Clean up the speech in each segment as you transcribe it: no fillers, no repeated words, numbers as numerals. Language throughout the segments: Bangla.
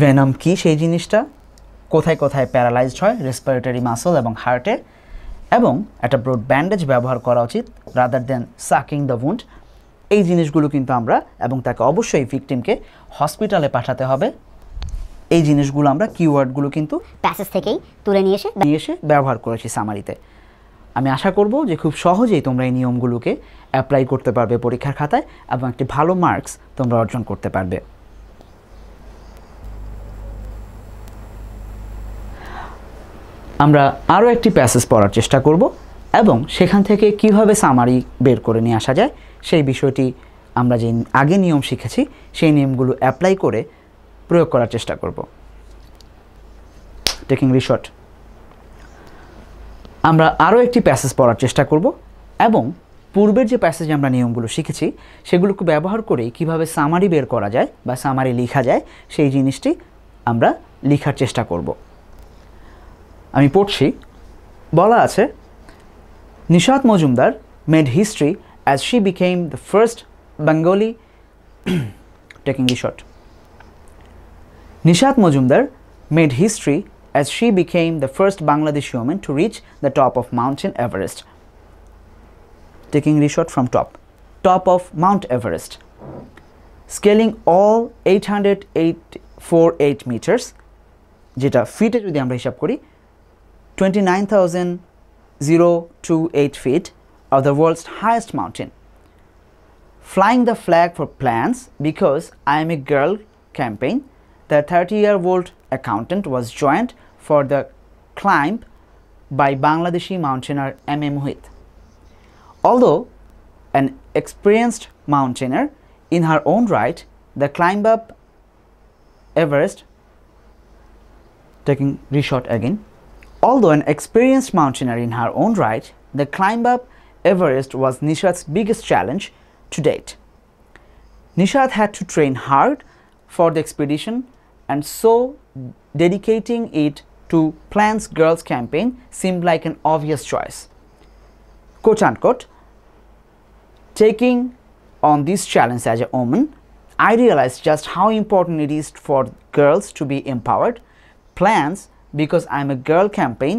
ভেনাম কি সেই জিনিসটা, কোথায় কোথায় প্যারালাইজড হয় রেসপিরেটরি মাসল এবং হার্টে, এবং একটা ব্রড ব্যান্ডেজ ব্যবহার করা উচিত rather than sucking the wound. এই জিনিসগুলো কিন্তু আমরা, এবং তাকে অবশ্যই ভিকটিমকে হসপিটালে পাঠাতে হবে, এই জিনিসগুলো আমরা কিওয়ার্ডগুলো কিন্তু প্যাসেজ থেকেই তুলে নিয়ে এসে ব্যবহার করেছি সামারিতে। আমি আশা করব যে খুব সহজেই তোমরা এই নিয়মগুলোকে অ্যাপ্লাই করতে পারবে পরীক্ষার খাতায় এবং একটি ভালো মার্কস তোমরা অর্জন করতে পারবে। আমরা আরও একটি প্যাসেজ পড়ার চেষ্টা করব এবং সেখান থেকে কিভাবে সামারি বের করে নিয়ে আসা যায় সেই বিষয়টি আমরা যে আগে নিয়ম শিখেছি সেই নিয়মগুলো অ্যাপ্লাই করে প্রয়োগ করার চেষ্টা করব। টেকিং রিশর্ট, আমরা আরও একটি প্যাসেজ পড়ার চেষ্টা করব এবং পূর্বের যে প্যাসেজে আমরা নিয়মগুলো শিখেছি সেগুলোকে ব্যবহার করে কিভাবে সামারি বের করা যায় বা সামারি লেখা যায় সেই জিনিসটি আমরা লেখার চেষ্টা করব। আমি পড়ছি, বলা আছে, Nishat Majumdar made history as she became the first Bengali taking resort. Nishat Majumdar made history as she became the first Bangladeshi woman to reach the top of Mountain Everest. Taking reshot from top of Mount Everest, scaling all 848 meters, যেটা ফিটে যদি আমরা হিসাব করি 29,028 feet of the world's highest mountain. Flying the flag for plans because I am a girl campaign, the 30-year-old accountant was joined for the climb by Bangladeshi mountaineer M.A. Mohit. Although an experienced mountaineer in her own right, the climb up Everest, taking reshot again, although an experienced mountaineer in her own right, the climb up Everest was Nishat's biggest challenge to date. Nishat had to train hard for the expedition, and so dedicating it to Plans Girls campaign seemed like an obvious choice. Quote unquote, taking on this challenge as a woman, I realized just how important it is for girls to be empowered. Plans because I'm a girl campaign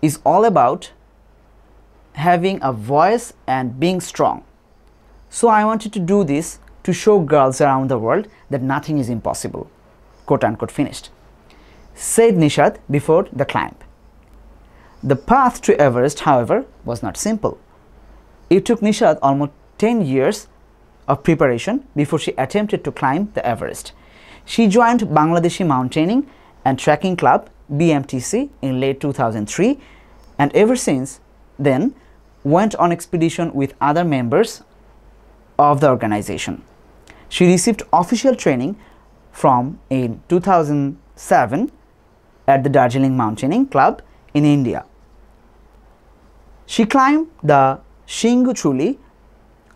is all about having a voice and being strong. So I wanted to do this to show girls around the world that nothing is impossible. Quote unquote finished, said Nishat before the climb. The path to Everest, however, was not simple. It took Nishat almost 10 years of preparation before she attempted to climb the Everest. She joined Bangladeshi Mountaineering and Trekking Club BMTC in late 2003 and ever since then went on expedition with other members of the organization. She received official training from in 2007 at the Darjeeling Mountaineering Club in India. She climbed the Shingu Truli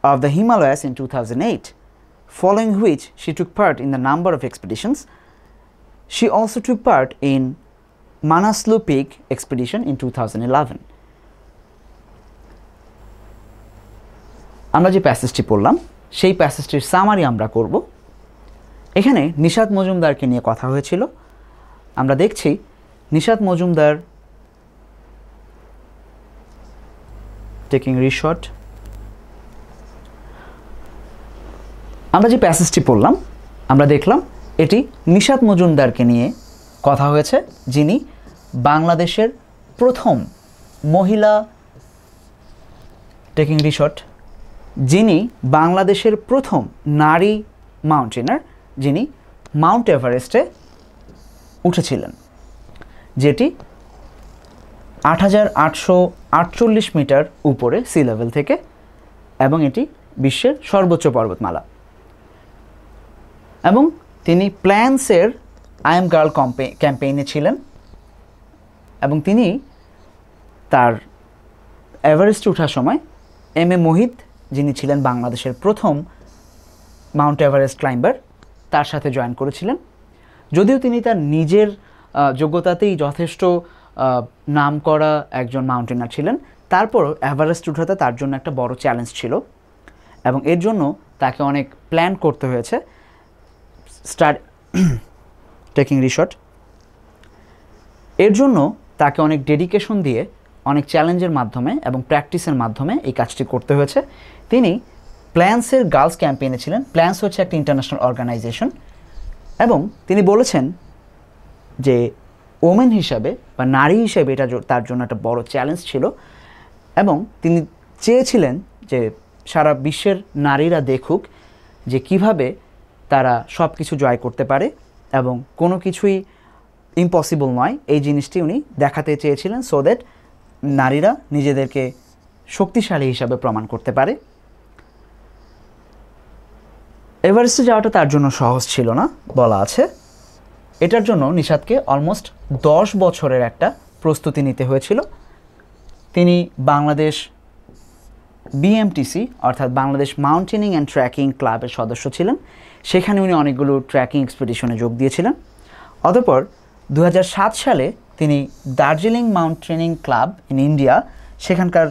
of the Himalayas in 2008, following which she took part in a number of expeditions. She also took part in Manaslu Peak expedition in 2011. আমরা যে প্যাসেজটি পড়লাম সেই প্যাসেজটির সামারি আমরা করব। এখানে নিশাত মজুমদারকে নিয়ে কথা হয়েছিল। আমরা দেখছি নিশাত মজুমদার টেকিং রিশট। আমরা যে প্যাসেজটি পড়লাম আমরা দেখলাম এটি নিশাত মজুমদারকে নিয়ে কথা হয়েছে, যিনি বাংলাদেশের প্রথম মহিলা টেকিং রিশট, যিনি বাংলাদেশের প্রথম নারী মাউন্টেনার, যিনি মাউন্ট এভারেস্টে উঠেছিলেন, যেটি ৮৮৪৮ মিটার উপরে সি লেভেল থেকে, এবং এটি বিশ্বের সর্বোচ্চ পর্বতমালা। এবং তিনি প্ল্যান্সের আই এম গার্ল ক্যাম্পেইনে ছিলেন এবং তিনি তার এভারেস্টে ওঠার সময় এম এ মোহিত, যিনি ছিলেন বাংলাদেশের প্রথম মাউন্ট এভারেস্ট ক্লাইম্বার, তার সাথে জয়েন করেছিলেন। যদিও তিনি তার নিজের যোগ্যতাতেই যথেষ্ট নাম করা একজন মাউন্টেনার ছিলেন, তারপরও এভারেস্ট ওঠাতে তার জন্য একটা বড় চ্যালেঞ্জ ছিল এবং এর জন্য তাকে অনেক প্ল্যান করতে হয়েছে। Taking resort. এর জন্য তাকে অনেক ডেডিকেশন দিয়ে অনেক চ্যালেঞ্জের মাধ্যমে এবং প্র্যাকটিসের মাধ্যমে এই কাজটি করতে হয়েছে। তিনি প্ল্যান্সের গার্লস ক্যাম্পেইনে ছিলেন। প্ল্যান্স হচ্ছে একটা ইন্টারন্যাশনাল অর্গানাইজেশন, এবং তিনি বলেছেন যে ওমেন হিসাবে বা নারী হিসেবে এটা তার জন্য একটা বড় চ্যালেঞ্জ ছিল, এবং তিনি চেয়েছিলেন যে সারা বিশ্বের নারীরা দেখুক যে কিভাবে তারা সব কিছু জয় করতে পারে এবং কোনো কিছুই ইম্পসিবল নয়। এই জিনিসটি উনি দেখাতে চেয়েছিলেন, সো দ্যাট নারীরা নিজেদেরকে শক্তিশালী হিসাবে প্রমাণ করতে পারে। এভারেস্টে যাওয়াটা তার জন্য সহজ ছিল না বলা আছে। এটার জন্য নিশাতকে অলমোস্ট 10 বছরের একটা প্রস্তুতি নিতে হয়েছিল। তিনি বাংলাদেশ বিএমটিসি অর্থাৎ বাংলাদেশ মাউন্টেনিং অ্যান্ড ট্রেকিং ক্লাবের সদস্য ছিলেন। সেখানে উনি অনেকগুলো ট্রেকিং এক্সপিডিশনে যোগ দিয়েছিলেন। অতঃপর 2007 সালে তিনি Darjeeling mountaineering club in India সেখানকার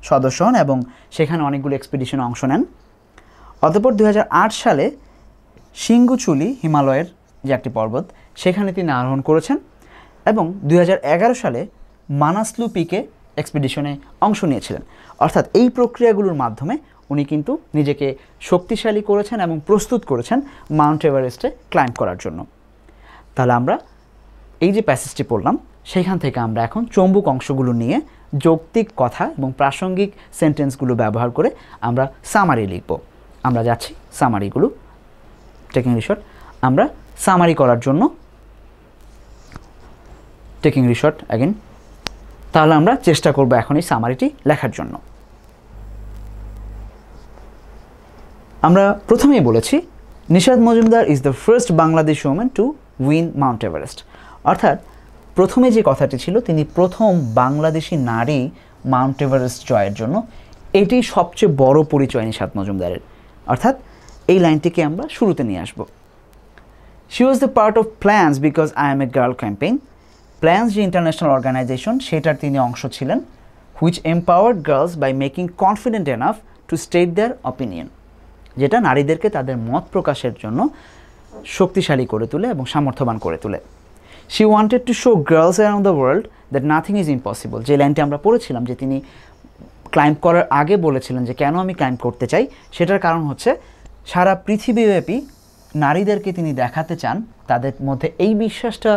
সদস্য হন এবং সেখানে অনেকগুলো এক্সপিডিশনে অংশ নেন। অতঃপর 2008 সালে সিঙ্গুচুলি হিমালয়ের যে একটি পর্বত সেখানে তিনি আরোহণ করেছেন, এবং 2011 সালে মানাসলু পিকে এক্সপিডিশনে অংশ নিয়েছিলেন। অর্থাৎ এই প্রক্রিয়াগুলোর মাধ্যমে উনি কিন্তু নিজেকে শক্তিশালী করেছেন এবং প্রস্তুত করেছেন মাউন্ট এভারেস্টে ক্লাইম্ব করার জন্য। তাহলে আমরা এই যে প্যাসেজটি পড়লাম সেখান থেকে আমরা এখন চৌম্বক অংশগুলো নিয়ে যৌক্তিক কথা এবং প্রাসঙ্গিক সেন্টেন্সগুলো ব্যবহার করে আমরা সামারি লিখব। আমরা যাচ্ছি সামারিগুলো, টেকিং রিসর্ট। আমরা সামারি করার জন্য টেকিং রিসর্ট অ্যাগেন। তাহলে আমরা চেষ্টা করব এখন এই সামারিটি লেখার জন্য। আমরা প্রথমেই বলেছি Nishat Majumdar is the first Bangladeshi woman to win Mount Everest. অর্থাৎ প্রথমে যে কথাটি ছিল তিনি প্রথম বাংলাদেশি নারী মাউন্ট এভারেস্ট জয়ের জন্য, এটি সবচেয়ে বড় পরিচয় নিশাত মজুমদারের। অর্থাৎ এই লাইনটিকে আমরা শুরুতে নিয়ে আসব। She was the part of plans because I am a girl campaign. Plans যে ইন্টারন্যাশনাল অর্গানাইজেশন সেটার তিনি অংশ ছিলেন, which empowered girls by making confident enough to state their opinion, যেটা নারীদেরকে তাদের মত প্রকাশের জন্য শক্তিশালী করে তোলে এবং সামর্থ্যবান করে তোলে। She wanted to show girls around the world that nothing is impossible. যে লাইনটি আমরা পড়েছিলাম যে তিনি ক্লাইম্ব করার আগে বলেছিলেন যে কেন আমি ক্লাইম্ব করতে চাই, সেটার কারণ হচ্ছে সারা পৃথিবীব্যাপী নারীদেরকে তিনি দেখাতে চান, তাদের মধ্যে এই বিশ্বাসটা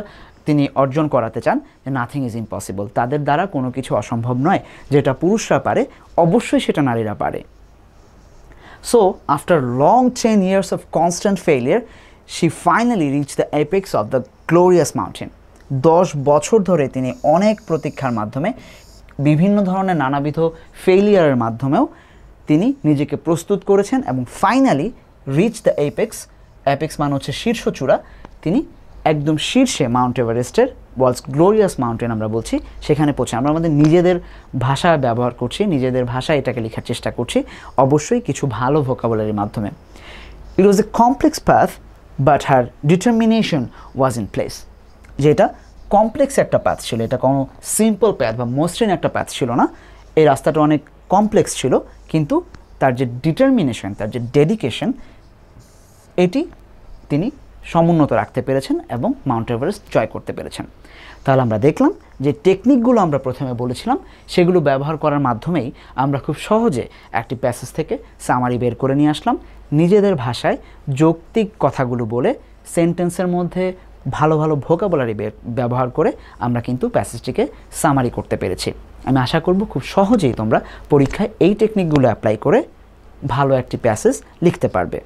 তিনি অর্জন করাতে চান যে নাথিং ইজ ইম্পসিবল, তাদের দ্বারা কোনো কিছু অসম্ভব নয়, যেটা পুরুষরা পারে অবশ্যই সেটা নারীরা পারে। So after long 10 years of constant failure, she finally reached the apex of the glorious mountain. 10 বছর ধরে তিনি অনেক প্রতীক্ষার মাধ্যমে, বিভিন্ন ধরনের নানাবিধ ফেলিয়ারের মাধ্যমেও তিনি নিজেকে প্রস্তুত করেছেন এবং finally reach the apex. Apex মানে হচ্ছে শীর্ষচূড়া। তিনি একদম শীর্ষে মাউন্ট এভারেস্টের, ওয়ার্ল্ডস গ্লোরিয়াস মাউন্টেন আমরা বলছি, সেখানে পৌঁছে। আমরা আমাদের নিজেদের ভাষা ব্যবহার করছি, নিজেদের ভাষায় এটাকে লেখার চেষ্টা করছি, অবশ্যই কিছু ভালো ভোকাবুলারির মাধ্যমে। It was a complex path but her determination was in place. যেটা কমপ্লেক্স একটা পাথ ছিল, এটা কোনো সিম্পল প্যাথ বা মসৃণ একটা প্যাথ ছিল না। এই রাস্তাটা অনেক কমপ্লেক্স ছিল, কিন্তু তার যে ডিটারমিনেশন, তার যে ডেডিকেশন, এটি তিনি সমুন্নত রাখতে পেরেছেন এবং মাউন্ট এভারেস্ট জয় করতে পেরেছেন। তাহলে আমরা দেখলাম যে টেকনিকগুলো আমরা প্রথমে বলেছিলাম সেগুলো ব্যবহার করার মাধ্যমেই আমরা খুব সহজে একটি প্যাসেজ থেকে সামারি বের করে নিয়ে আসলাম। নিজেদের ভাষায় যৌক্তিক কথাগুলো বলে সেন্টেন্সের মধ্যে ভালো ভালো ভোকাবুলারি ব্যবহার করে আমরা কিন্তু প্যাসেজটিকে সামারি করতে পেরেছি। আমি আশা করব খুব সহজেই তোমরা পরীক্ষায় এই টেকনিকগুলো অ্যাপ্লাই করে ভালো একটি প্যাসেজ লিখতে পারবে।